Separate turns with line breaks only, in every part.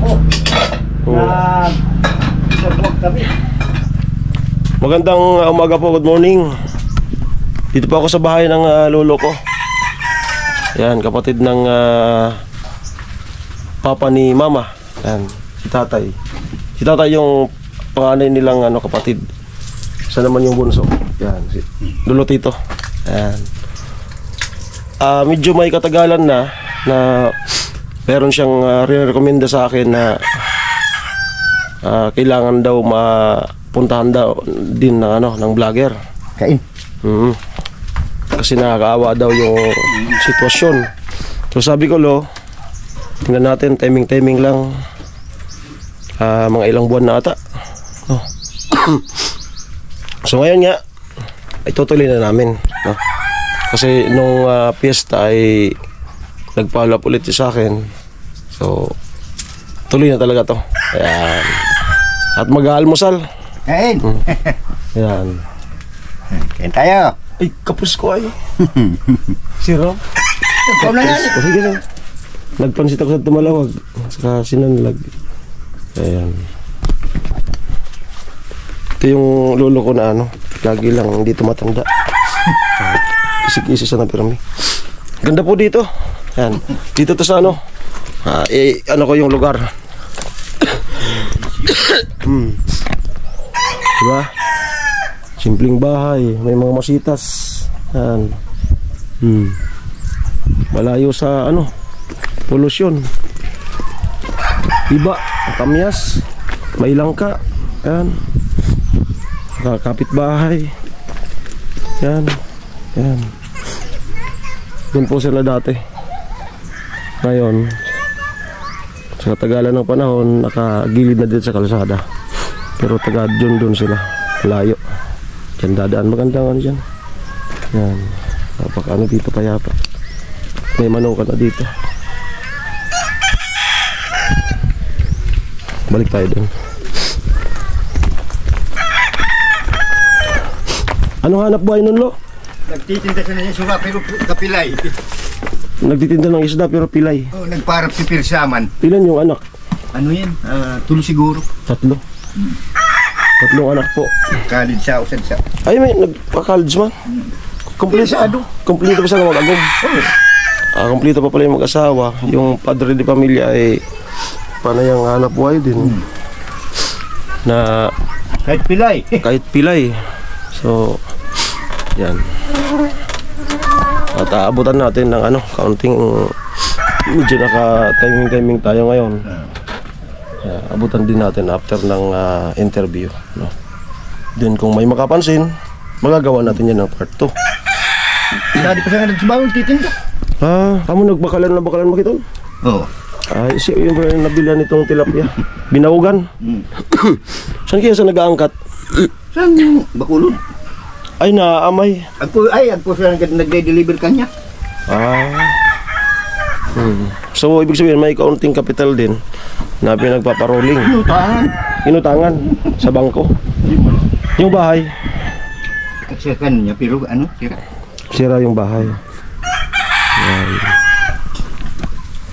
ako. Nag-vlog kami.
Magandang umaga po, good morning. Dito po ako sa bahay ng lolo ko. Yan, kapatid ng papa ni mama. Yan, si tatay. Si tatay yung panganay nilang kapatid. Isa naman yung bunso. Yan, si lolo tito. Yan. Medyo may katagalan na meron siyang re-recommenda sa akin na kailangan daw mapuntahan daw din ng vlogger.
Kain.
Kasi nakakaawa daw yung sitwasyon. So sabi ko, lo, tingnan natin, timing lang. Mga ilang buwan na ata. So ngayon nga, itutuloy na namin. Kasi nung piyesta ay nag-follow up ulit sa akin. So tuloy na talaga to. Ayan. At mag-aalmusal.
Kain.
Ayan.
Kain tayo.
Ay, kapos ko ay. Siro.
Ikaw na yan.
Sige lang. Nagpansit ako sa Tumalawag. Saka sinanlag. Ayan. Ito yung lolo ko na lagi lang hindi tumatanda. Isik-isik sa napirami. Ganda po dito. Ayan. Dito to sa ko yung lugar. Diba? Simpleng bahay, may mga masitas. Yan. Malayo sa polusyon. Iba, kamyas, may langka. Yan. Kapit bahay. Yan. Yan. Doon po sila dati. Ngayon, sa katagalan ng panahon, nakagilid na dito sa kalsada. Pero taga doon sila. Layo. Diyan dadaan, magandang dyan. Yan. Napaka dito payapa. May manukan na dito. Balik tayo dun. Anong hanap buhay nun, lo?
Nagtitinda siya ng isda pero kapilay.
Nagtitinda ng isda pero pilay.
Oh, nagparap si Pirsaman.
Ilan yung anak?
Ano yan? Tulo siguro.
3. 3 anak po.
Kalid siya, usad siya.
Ay, may nagpa-college man. Kompleto pa sa mag-agong. Kompleto pa pala yung mag-asawa. Yung padre de pamilya ay panayang hanap buhay din. Na
kahit pilay.
Kahit pilay. So, yan. At aabutan natin ng kaunting medyo naka-timing tayo ngayon. Abutan din natin after ng interview, Then kung may makapansin, magagawa natin yan ng part 2.
Dati pa siya nagsibawang titinda.
Kamu nagbakalan mo kito?
Oo.
Yung nabilan nitong tilapia. Binaugan. Saan kaya sa nag-aangkat?
Saan Bakulod?
Ay, naamay.
Agpo siya nagde-deliver kanya.
So, ibig sabihin, may kaunting capital din na pinagpaparoling. Inutangan sa bangko. Yung bahay.
Kasi kanya, pero sira.
Sira yung bahay.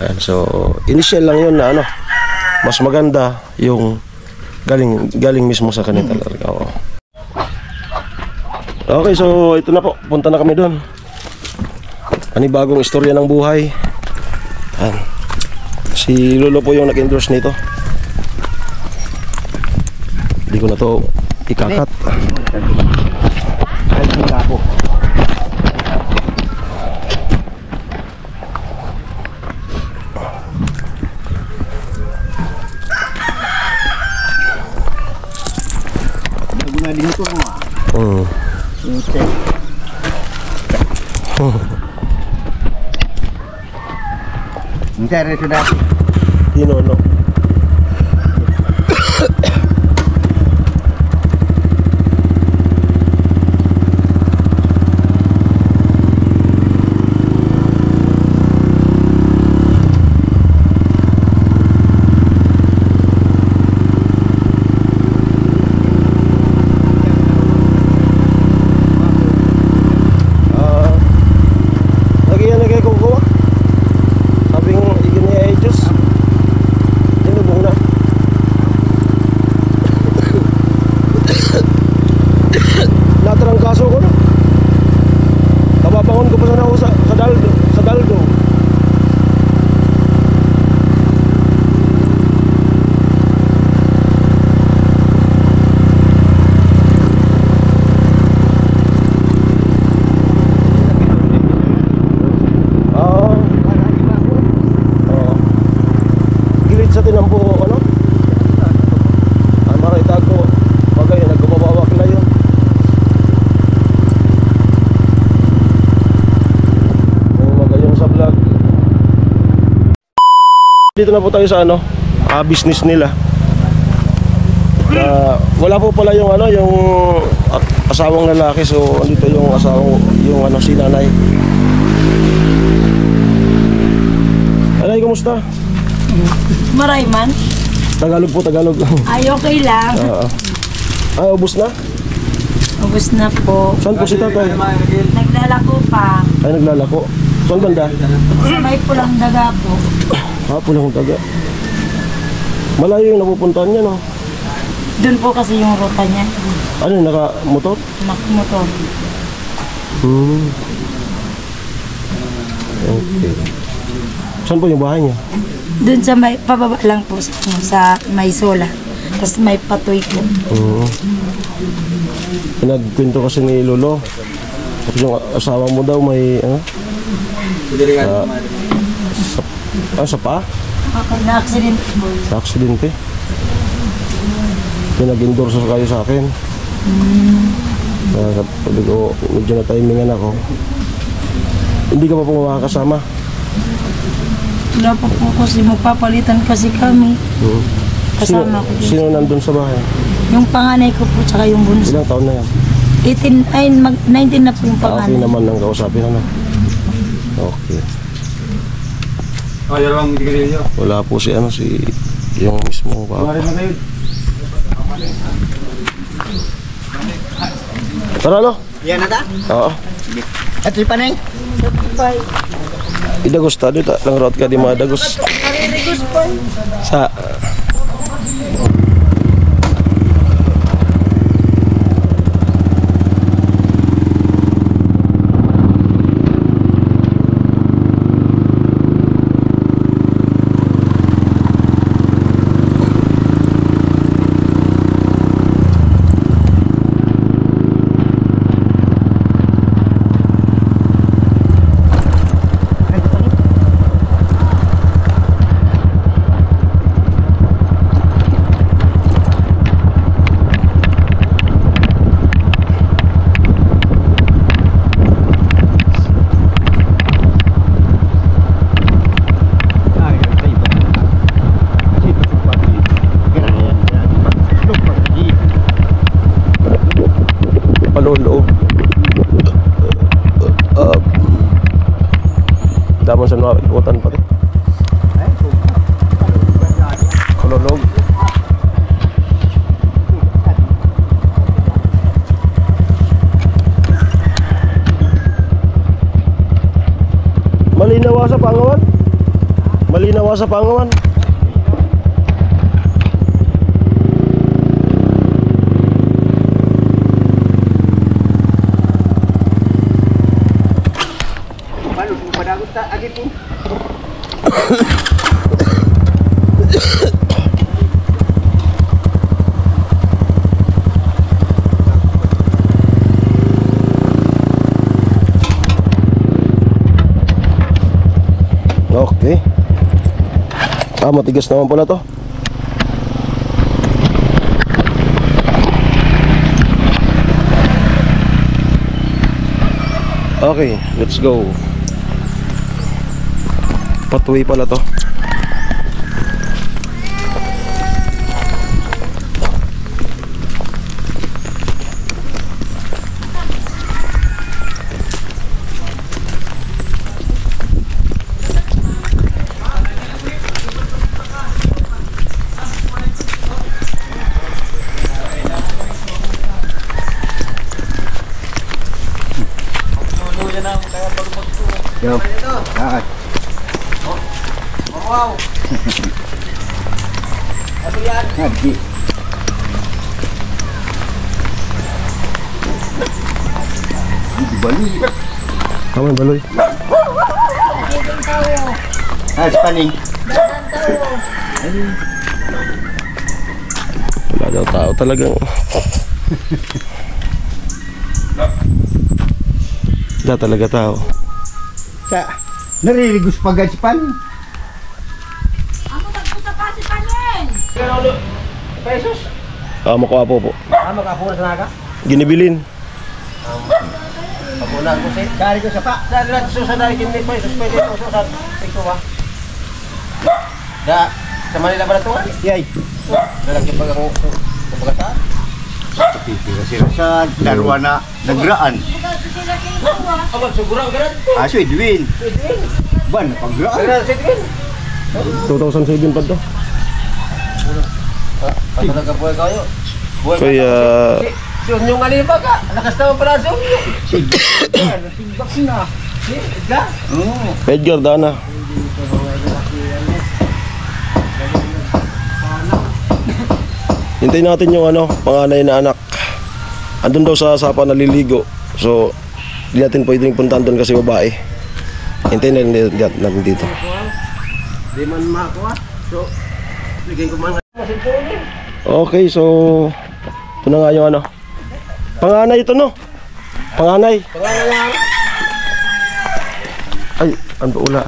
Ayan, so, initial lang yun na mas maganda yung galing mismo sa kanila talaga. Okay, so ito na po. Punta na kami doon. Panibagong istorya ng buhay. Ayan. Si Lolo po yung nag-endorse nito. Hindi ko na to ikakat.
Kahit hindi ako. Bago na din ito mo. Okay. Mencari sudah.
No. natin ang buo, ano? Ang maritag ko, bagay, nagkumabawak na yun. Magayon sa vlog. Dito na po tayo sa ano, business nila. Wala po pala yung ano, yung asawang lalaki, so dito yung asawang, yung ano, si nanay. Nanay, kumusta?
Maray man.
Tagalog po, Tagalog.
Ay, okay lang.
Ay, ubos na?
Ubus na po.
Saan po si tatay?
Naglalako pa.
Ay, naglalako. Saan banda?
Sa may pulang daga po.
Pulang daga. Malayo yung napupuntahan niya, no?
Doon po kasi yung ruta niya.
Ano, naka-motor?
Nakmotor.
Okay. Saan po yung bahay niya?
Doon sa may, pababa lang po sa may sola. Tapos may patoy po.
Pinagkwento kasi ni Lolo. Tapos yung asawa mo daw may, ano? Sa paa?
Na-accident po.
Sa aksidente. Pinag-endorse kayo sa akin. Sabi ko, medyo na-timingan ako. Hindi ka pa po makakasama.
Wala pa po kasi magpapalitan kasi kami. Kasama ko din.
Sino nandun sa bahay?
Yung panganay ko po tsaka yung bunso.
Ilang taon na yan?
18, ay 19 na po yung
Okay
panganay.
naman ang kausapin, ano? Okay. Wala po si ano, si yung mismo papa. Tara, no?
Yan na ta?
Oo.
At si Paneng?
Idagos ta dito, lang road ka di madagos. Sa paloob. Damon sa mga ikutan pati. Paloob. Malinawa sa Pangawan. Malinawa sa Pangawan. Okay. Matigas naman pala to. Okay, let's go. Patuwi pala to.
Yo. Wow. Ano yan? Haji. Baloy.
Tama yung baloy.
Si Paneng.
Wala daw tao talagang. Wala talaga tao.
Sa naririgus pagad si Paneng.
Ako nagpunta pa si Paneng.
pesos.
Makuha po.
Makapuna sa naga.
Ginibilin.
Paguna ko si. Dari ko sa pa. Dari lang susa dari kimni pesos. Pwede ko susa. Ito ba? Da, sa Manila ba na ito? Yay. Dalagyan pa ako. Kapagasa. Sira sa darwa na nagraan. Abang, sigurang ganun. So Edwin. Ban, pagraan.
2007 pa to.
Ano nagkabuhay kayo?
Kaya...
Yun yung aliba ka. Lakas naman pala sa unyo. Tigbak na. Edgar?
Edgar Dana. Hintayin natin yung panganay na anak. Andun daw sa sapa naliligo. So, di natin pwedeng puntahan doon kasi babae. Hintayin natin dito.
Di man makakuha. So, bigyan ko man.
Okay, so ito na nga yung panganay ito, no? Panganay. Ay, ano ula?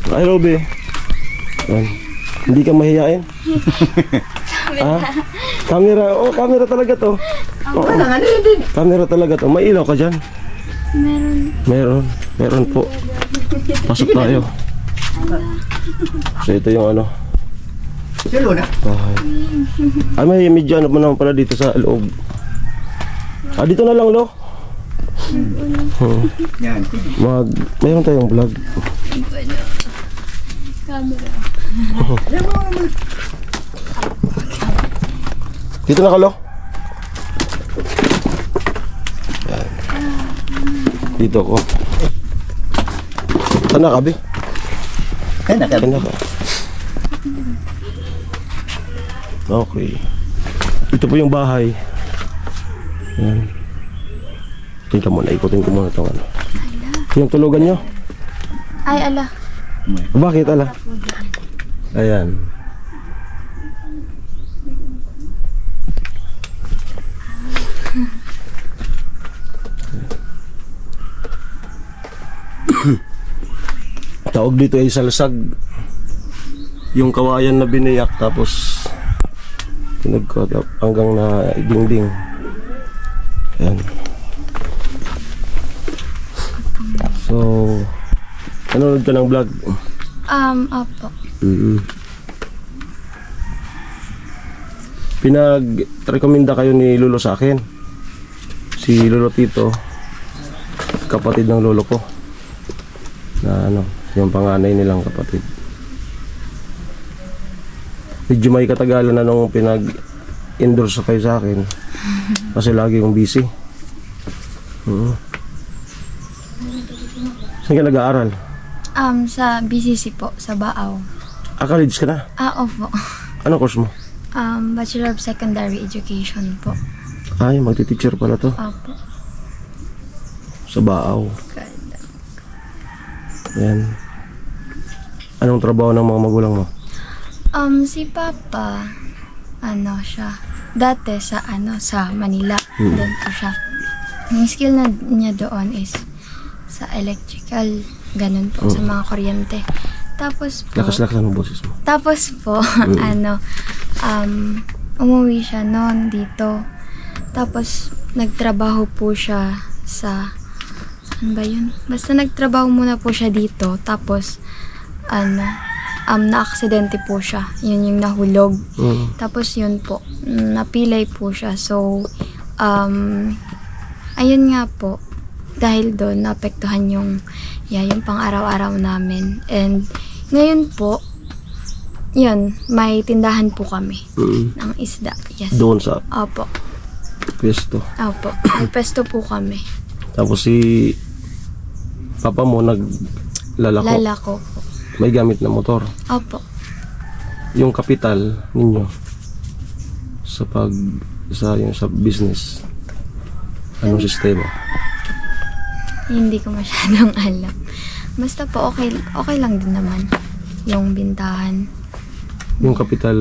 Ay, Robby. Hindi ka mahihain? Camera. Oh, camera talaga to. Camera talaga to. May ilaw ka dyan? Meron po. Pasok tayo. So ito yung bahay. May medyo naman pala dito sa loob. Dito na lang, lo. Mayroon tayong vlog. Camera. Dito na ka, lo. Dito ko. Saan na ka, Bi? Saan na ka? Okay. Ito po yung bahay. Ayan. Tingnan ka muna. Ikutin ko muna itong yung tulugan nyo.
Ay, ala.
Bakit, ala? Ayan. Tawag dito ay salsag. Yung kawayan na biniyak tapos pinagkotap hanggang na dingding. Ayan. So, nanonood ka ng vlog?
Opo.
Pinag-rekomenda kayo ni Lolo sa akin. Si Lolo Tito, kapatid ng lolo ko. Na yung panganay nilang kapatid. Medyo may katagalan na nung pinag-endorse kayo sa akin. Kasi lagi yung busy. Saan ka nag-aaral?
Sa BCC po, sa Baaw.
College ka na?
Opo.
Anong course mo?
Bachelor of Secondary Education po.
Ay, magti-teacher pala to.
Opo.
Sa Baaw. Yan. Anong trabaho ng mga magulang mo?
Si Papa, siya. Dati sa Manila. Doon po siya. Yung skill niya doon is sa electrical, ganun po, sa mga kuryente. Tapos po,
Lakas-lakas ng boses mo.
Tapos po, umuwi siya noon dito. Tapos, nagtrabaho po siya sa, saan ba yun? Basta nagtrabaho muna po siya dito. Tapos, na-aksidente po siya. Yun yung nahulog. Tapos, yun po, napilay po siya. So, ayun nga po, dahil doon, naapektuhan yung pang-araw-araw namin. And, ngayon po, yun, may tindahan po kami ng isda. Yes.
Doon sa
Opo.
pwesto.
Opo. May pwesto po kami.
Tapos si Papa mo naglalako.
Lalako po.
May gamit na motor.
Opo.
Yung kapital ninyo sa business, anong sistema?
Hindi ko masyadong alam. Basta po okay lang din naman yung bintahan.
Yung kapital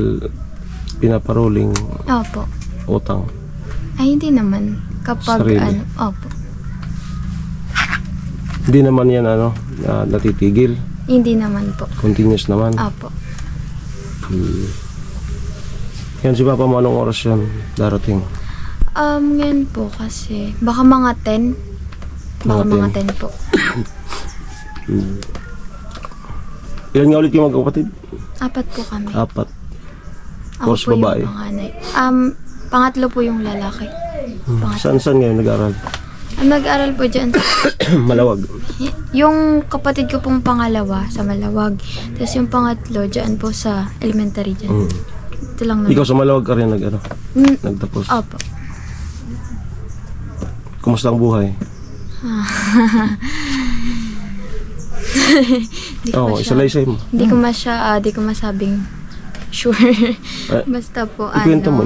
pinaparoling
Opo.
utang.
Ay, hindi naman. Kapag
Sarili.
Opo.
Hindi naman yan na natitigil.
Hindi naman po.
Continuous naman.
Apo.
Yan si Papa mo, anong oras yan darating?
Ngayon po kasi, baka mga 10. Baka mga 10 po.
Ilan nga ulit yung magkapatid?
4 po kami.
4.
Ako
Tapos
po
babae.
yung panganay. Pangatlo po yung lalaki. Pangatlo.
Saan ngayon nag-aaral?
Nag-aral po dyan.
Malawag.
Yung kapatid ko pong pangalawa sa Malawag. Tapos yung pangatlo dyan po sa elementary dyan. Ito lang naman.
Ikaw sa Malawag ka rin nagtapos.
Opo.
Kumusta ang buhay? Isalaysay mo.
Hindi ko masabing sure. Basta po,
Ikwento mo.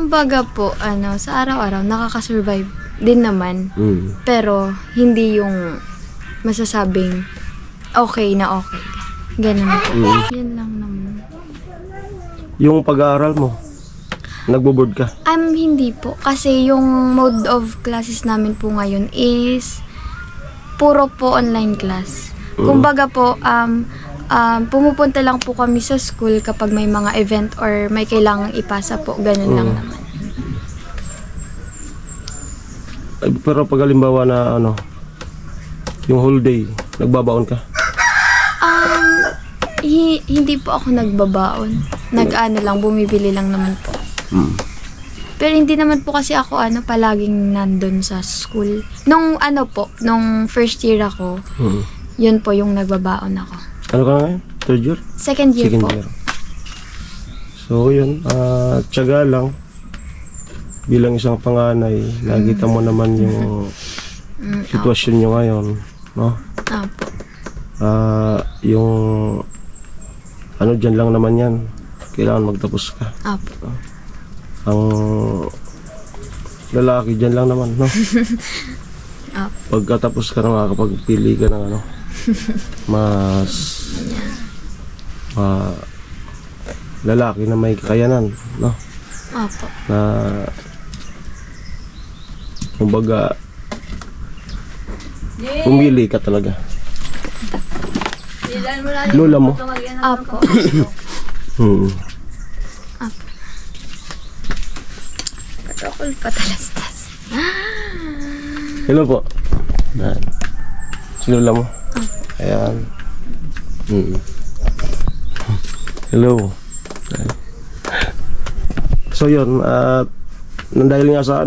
kumbaga po, sa araw-araw, nakakasurvive din naman. Pero, hindi yung masasabing okay na okay. Ganun po. Yan lang naman.
Yung pag-aaral mo, nagbo-board ka?
Hindi po. Kasi yung mode of classes namin po ngayon is puro po online class. Kumbaga po, pumupunta lang po kami sa school kapag may mga event or may kailangang ipasa po. Ganun lang naman.
Pero pag halimbawa na yung whole day, nagbabaon ka?
Hindi po ako nagbabaon. Lang, bumibili lang naman po. Pero hindi naman po kasi ako palaging nandun sa school. Nung first year ako, yun po yung nagbabaon ako.
Ano ka ngayon? Third year?
Second year po.
So yun, tiyaga lang. Bilang isang panganay, nakita mo naman yung sitwasyon nyo ngayon, no?
Apo.
Yung dyan lang naman yan. Kailangan magtapos ka.
Apo.
Ang lalaki dyan lang naman, no?
Apo.
Pagkatapos ka na makakapagpili ka ng mas lalaki na may kakayanan, no?
Apo.
Na kumbaga pumili ka talaga. Lola mo?
Apo. Apo. Protocol patalastas.
Hello po. Si Lola mo? Ayan. Hello. So yun, dahil nga sa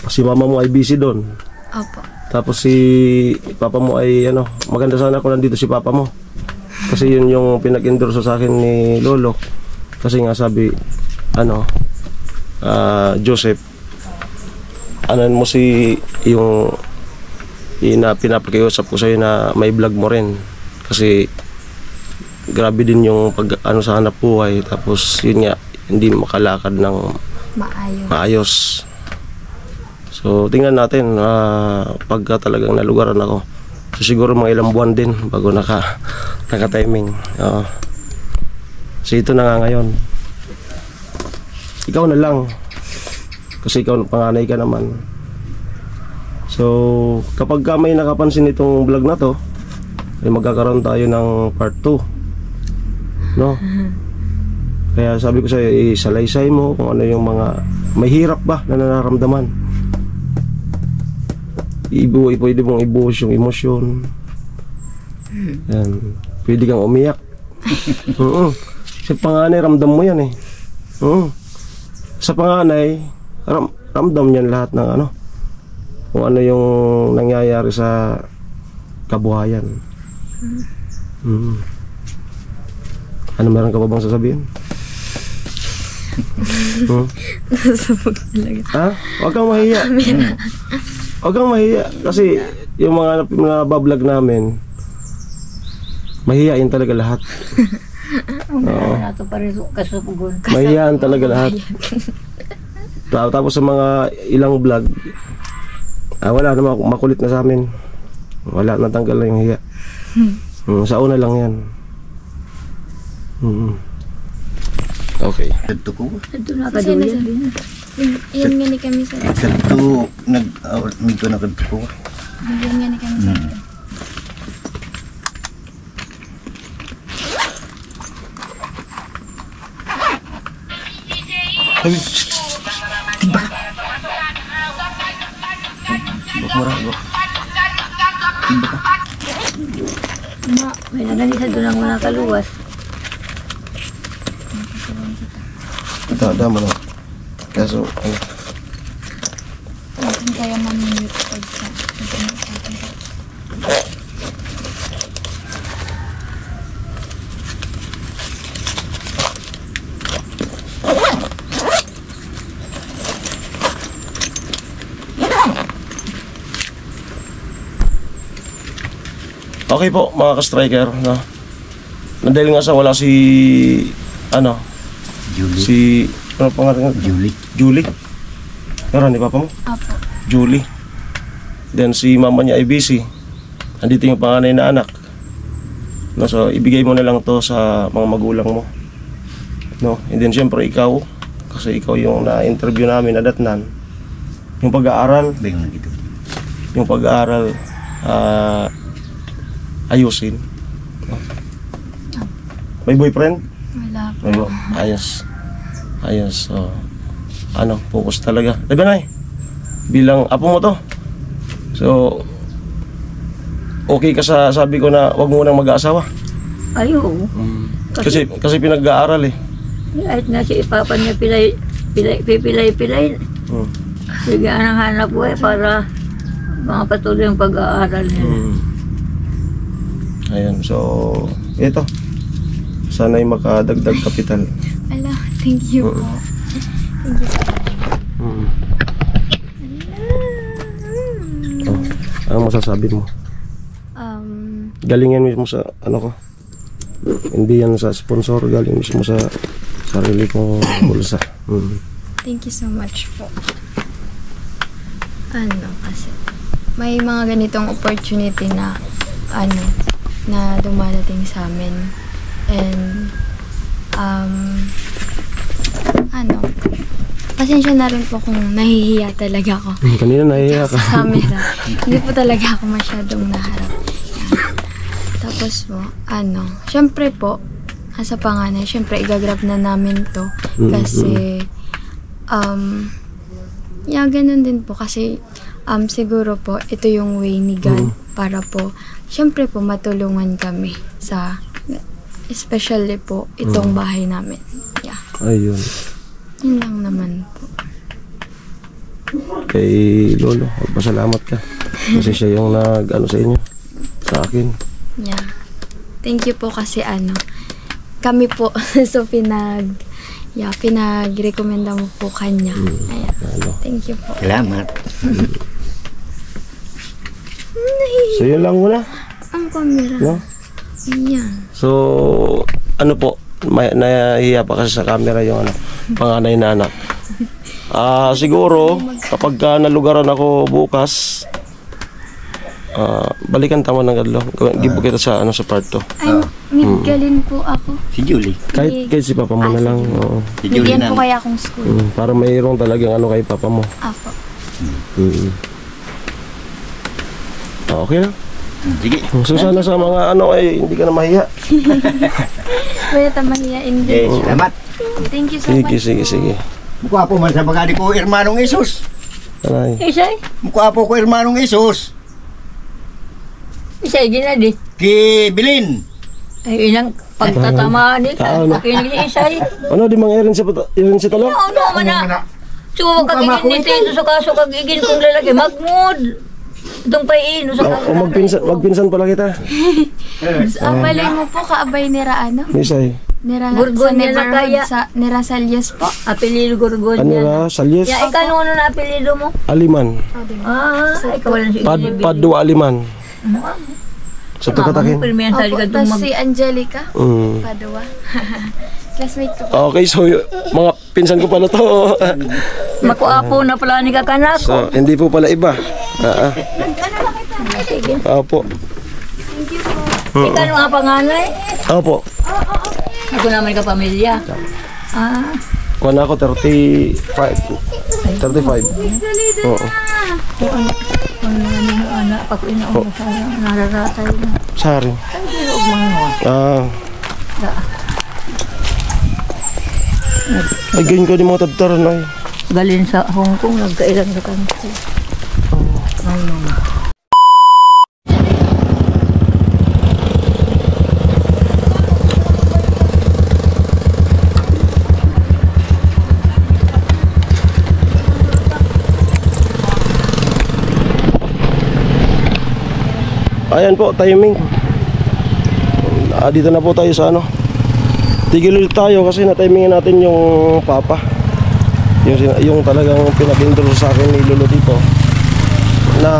si mama mo ay busy doon.
Opo.
Tapos si papa mo ay maganda sana kung nandito si papa mo. Kasi yun yung pinag-endorse sa akin ni Lolo. Kasi nga sabi, Joseph, mo si yung pinapakiusap ko sa'yo na may vlog mo rin. Kasi grabe din yung sa hanap buhay. Tapos yun nga, hindi makalakad ng maayos. So tingnan natin pagka talagang nalugaran ako. So siguro mga ilang buwan din bago naka-timing. So ito na nga ngayon. Ikaw na lang. Kasi ikaw panganay ka naman. So kapag may nakapansin itong vlog na to, ay magkakaroon tayo ng part 2. No? Kaya sabi ko sa'yo, isalaysay mo kung ano yung mga may hirap ba na nararamdaman. Pwede mong ibuhos yung emosyon. Yan. Pwede kang umiyak. Sa panganay, ramdam mo yan eh. Sa panganay, ramdam yan lahat ng kung ano yung nangyayari sa kabuhayan. Ano meron ka pa bang sasabihin?
Nasabog talaga.
Huwag kang mahiya. Huwag kang mahiya. Kasi yung mga bablog namin, mahihain talaga lahat. Mahihain talaga lahat. Tapos sa mga ilang vlog, wala na, makulit na sa amin. Wala, natanggal na yung hiya. Sa una lang yan. Okay.
Ito ko.
Ito na kaduyan din.
Yan nga ni kami sa
Ito, nag-award ko na kanto ko.
Yan nga ni kami sa
Sabi.
Ma, may nanganisa doon ang mga kaluwas.
Dama na. Kaso, ano?
Hindi kaya mamimute pag sa...
Okay po, mga ka-striker, no? Dahil nga sa wala si, ano?
Julie.
Si, ano pangalan nga?
Julie.
Julie. Pero ni papa mo?
Apo.
Julie. Then si mama niya ay busy. Andito yung panganay na anak. No, so ibigay mo na lang to sa mga magulang mo. No, and then syempre ikaw, kasi ikaw yung na-interview namin na datnan. Yung pag-aaral,
Bayon dito.
yung pag-aaral, ayusin. No? May boyfriend?
Wala po.
Ayun, ayos. Ayos, so ano, focus talaga. Diba na bilang apo mo to. So, okay ka sa sabi ko na wag mo nang mag-aasawa.
Ayaw.
Kasi pinag-aaral eh.
Kahit nga si Papa niya pilay.
Hmm.
Bigyan ng hanap buhay para mga patuloy ang pag-aaral nila.
Ayan, so ito. Sana'y makadagdag kapital.
Ala, thank you po. Thank you po.
Oh, ano masasabi mo? Galingan mismo sa ano ko. Hindi yan sa sponsor, galing mismo sa sarili kong bulsa.
Thank you so much po. Ano kasi, may mga ganitong opportunity na, ano, na dumarating sa amin. And, ano, pasensya na rin po kung nahihiya talaga ako.
Kanina nahihiya ka.
Sa camera. Hindi po talaga ako masyadong naharap. Yan. Tapos po, ano, syempre po, sa panganay, syempre igagrab na namin to. Kasi, yeah, ganun din po. Kasi, siguro po, ito yung way ni God para po, syempre po, matulungan kami sa, especially po, itong bahay namin. Yeah.
Ayun.
Yun lang naman po.
Kay Lolo, magpasalamat ka. Kasi siya yung nag-ano sa inyo, sa akin.
Yeah. Thank you po kasi ano, kami po, so pinag-rekomenda mo po kanya. Ayan. Thank you po.
Salamat.
So yun lang muna.
Ang camera.
No?
Yan.
So, ano po, nahihiya pa kasi sa camera yung ano, panganay na anak. Siguro, kapag nalugaran ako bukas, balikan tama ng gadlo. Gibo kita sa ano sa part 2.
Ay, miggalin po ako.
Si Julie.
Kahit si papa mo na lang. Oo.
Si Julie
Bigyan po
na.
kaya akong school.
Para mayroong talagang ano kay papa mo.
Apo.
Okay lang.
Sige.
So sana sa mga ano ay hindi ka na mahiya.
Wala tamahiyain din.
Salamat.
Thank you so
Sige,
much.
sige.
Mukha po man sa bagadi ko, Hermanong Isus.
Anay.
Isay?
Mukha po ko, Hermanong Isus.
Isay, ginadi.
Ki Bilin.
Ay, ilang pagtatamaan di ka.
Ano?
Kinig si Isay.
Ano di mga irin si talo?
Ano man na. So, kagigin dito, suka-suka kagigin kong lalaki. Magmood. Itong paiin.
O magpinsan pala kita.
Abalay mo po, kaabay nira ano?
Misay.
Nira
Gorgonya na kaya.
sa Nira Salyas po.
Apelido Gorgonya.
Ano na? Salyes?
Ya, ikaw ano na apelido mo?
Aliman.
Ikaw wala si
Padua Aliman. Sa tukatakin.
Opo, tapos si Angelica. Padua. Classmate ko po.
Okay, so mga pinsan ko pala to.
Makuapo na pala ni kakanak.
So, hindi po pala iba.
Sige.
Opo.
Thank you po.
Ikaw ano nga panganay?
Opo.
Ako naman ka pamilya.
Kuha na ako 35. 35. Oo.
Ano nga nino anak, pag inaon mo sana, nararatay na.
Sari.
Ay, di huwag mga
Ah. Ay, ganyan ka ni mga tadtaran ay.
Galing sa Hong Kong, nagkailan sa country. Ay, mama.
Ayan po, timing. Dito na po tayo sa ano. Tigil ulit tayo kasi na-timingin natin yung papa. Yung talagang pinag-endorse sa akin ni Lolo dito. Na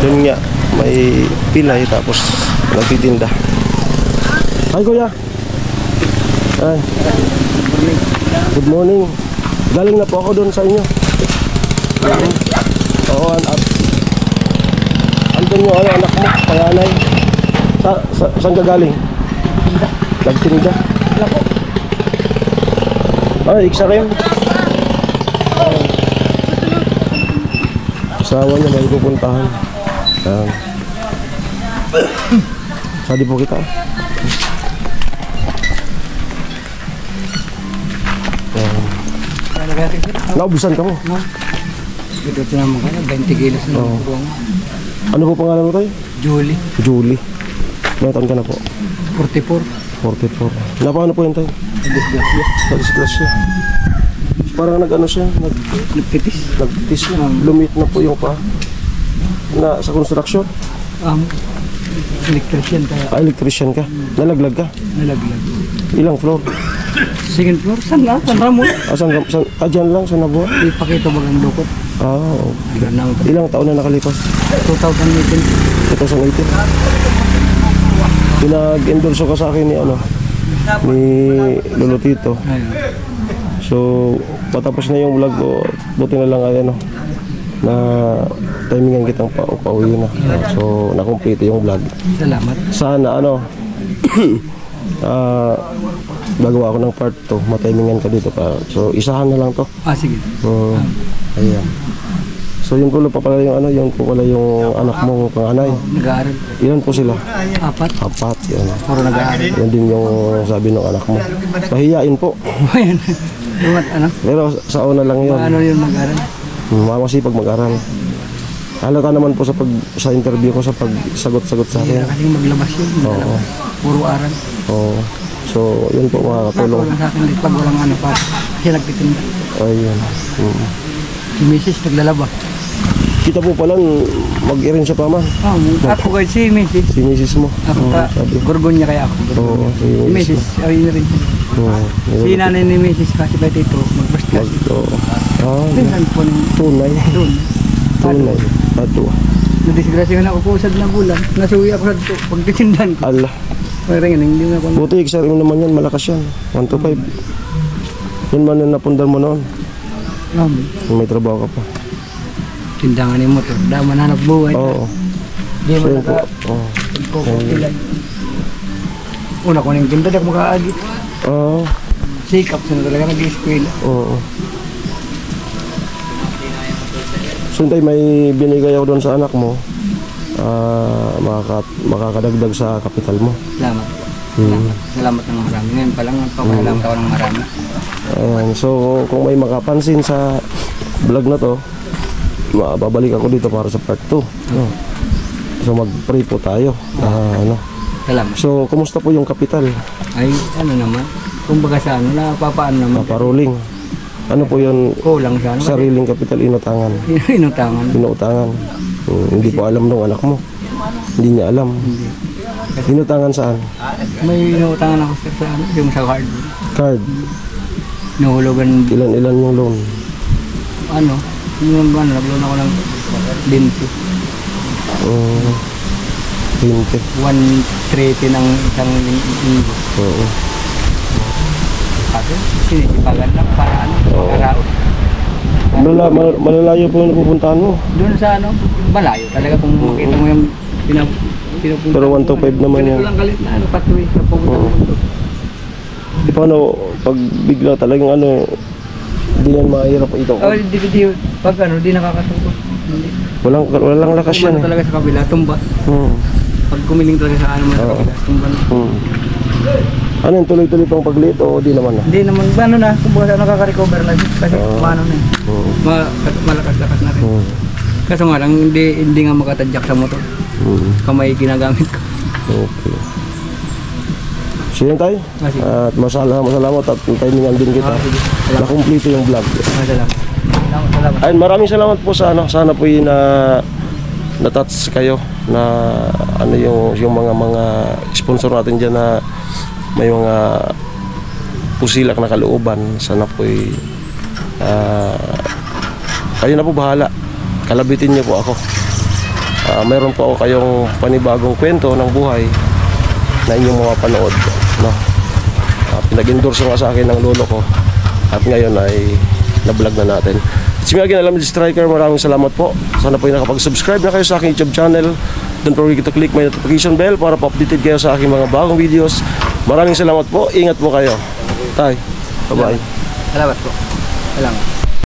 yun nga, may pilay tapos nagtitinda. Hi kuya. Ay. Good morning. Galing na po ako doon sa inyo. Oo, andun yung anak mo, panganay. Saan ka galing? Nagtinda? Ay, iksa rin. Asawa niya may pupuntahan. Sadi po kita. Naubusan ka mo?
Ito naman ka na, 20 kilos na buwan.
Ano po pangalan mo tayo?
Julie,
Julie. May taon ka na po?
44.
44. Napaano po yun tayo?
Disgrasya.
Disgrasya. Parang nag-ano siya,
Nagtitis.
nagtitis na. Lumit na po yung pa. Na sa construction.
Electrician kaya
Electrician ka. Nalaglag ka.
nalaglag.
Ilang floor?
Second floor, saan na? San Ramon?
Dyan lang sa Nabuha.
Ipakita mo ang lukot.
Okay.
Hindi na ako.
Ilang taon na nakalipas?
2018.
2018. Pinag-endorso ka sa akin ni Lolo Tito.
Ayun.
So, patapos na yung vlog ko, buti na lang ay na timingan kitang pauwi na. So, nakumplete yung vlog.
Salamat.
Sana gagawa ako ng part 2, matimingan ka dito pa. So, isahan na lang to.
Sige.
Ayan. So, yun po pala yung yun po pala yung anak mong panganay.
Nag-aaral.
Ilan po sila?
4.
Apat, yan.
Puro nag-aaral.
Yan din yung sabi ng anak mo. Pahiyain po.
Ayan. Yung ano?
Pero sa una lang yun.
Ano yung nag-aaral?
Masipag mag-aral. Halata naman po sa interview ko sa pagsagot-sagot sa
Hindi
akin.
na kasing maglabas yun.
Oo.
Puro aral.
Oo. So, yun po makakatulong.
Wala sa akin din pag walang ano pa. Kasi nagtitinda.
Ayun.
Si Mrs. naglalaba.
Kita po pala, mag-irin siya pa man.
Ako kahit si Mrs.
Si misis mo.
Ako pa.
Sabi.
Gurgon niya kaya ako.
Oo,
Si
si misis.
Mrs. Ayun na rin.
Oo.
Si nanay ni Mrs. kasi ba dito magbastas. Tingnan po ng
Tunay.
doon.
Tunay. Ato.
Nadisgrasya ka na ako po sa bulan. Nasuwi ako sa dito. Pagtitindan ko.
Allah.
Parang hindi na ako.
Buti, extra mo naman yan. Malakas yan. 1 to 5. Yun man yung napundar mo noon. May trabaho ka pa.
Tindangan ni motor. Daman hanap buhay.
Oo.
Di mo
So,
na
yun po. Oo.
pagkukupilan. Una ko nang tinda. Di ako makaagit.
Oo.
Sikap sa na talaga nag-eskwela.
Oo. So, tay, may binigay ako doon sa anak mo. Makakadagdag sa kapital mo.
Salamat. Salamat ng marami. Ngayon pa lang papalamat ako ng marami.
Ayan. So, kung may makapansin sa vlog na to, babalik ako dito para sa part 2. So, mag-pray po tayo.
Salamat.
So, kumusta po yung kapital?
Ay, ano naman. Kumbaga sa ano, napapaan naman.
Paruling. Ano po yun?
Kulang sa ano.
Sariling kapital, inutangan.
Inutangan.
Inutangan. Hindi po alam nung anak mo. Hindi niya alam. Inutangan saan?
May inutangan ako sa ano, yung sa card.
Card.
Nahulugan,
Ilan yung loan?
ano, yung ano, nagloan ako ng 20.
20.
130 ng isang linggo.
Oo.
Kasi sinisipagan lang para ano, makaraos.
Malalayo po yung napupuntahan mo.
Doon sa ano, malayo talaga kung makita mo yung pinupunta.
Pero 1 to 5 naman
Ganito
yan.
lang kalit na ano, patuloy sa pupunta mo doon.
Di paano, pag bigla talagang hindi yan mahirap ito.
Oh, di, pag ano, di nakakasungkot. Hindi.
Walang lakas yan
Tumba talaga sa kabila, tumba.
eh.
Pag kumiling talaga sa ano mo sa kabila, tumba na.
Ano yung tuloy-tuloy pang pagliit o di naman na?
Hindi naman, ano na, kumbaga nakaka-recover na kasi ano na malakas-lakas na rin. Kaso nga lang, hindi nga makatadyak sa motor. Kamay ginagamit ko.
Okay. Sige tayo.
Sige.
At masalamat at timingan din kita. Na-complete yung vlog.
Salamat.
Ayun, maraming salamat po sa ano. Sana po yung na-touch kayo na ano yung mga sponsor natin diyan na may mga pusilak na kalooban. Sana po kayo na po bahala. Kalabitin niyo po ako. Mayroon po ako kayong panibagong kwento ng buhay na inyong mapapanood, no? Pinag-endorse nga sa akin ng lolo ko at ngayon ay na-vlog na natin. It's me again, Alamid Striker. Maraming salamat po. Sana po yung nakapag-subscribe na kayo sa aking YouTube channel. Don't forget to click my notification bell para pa-updated kayo sa aking mga bagong videos. Maraming salamat po. Ingat po kayo. Tay, bye-bye.
Salamat po. Salamat.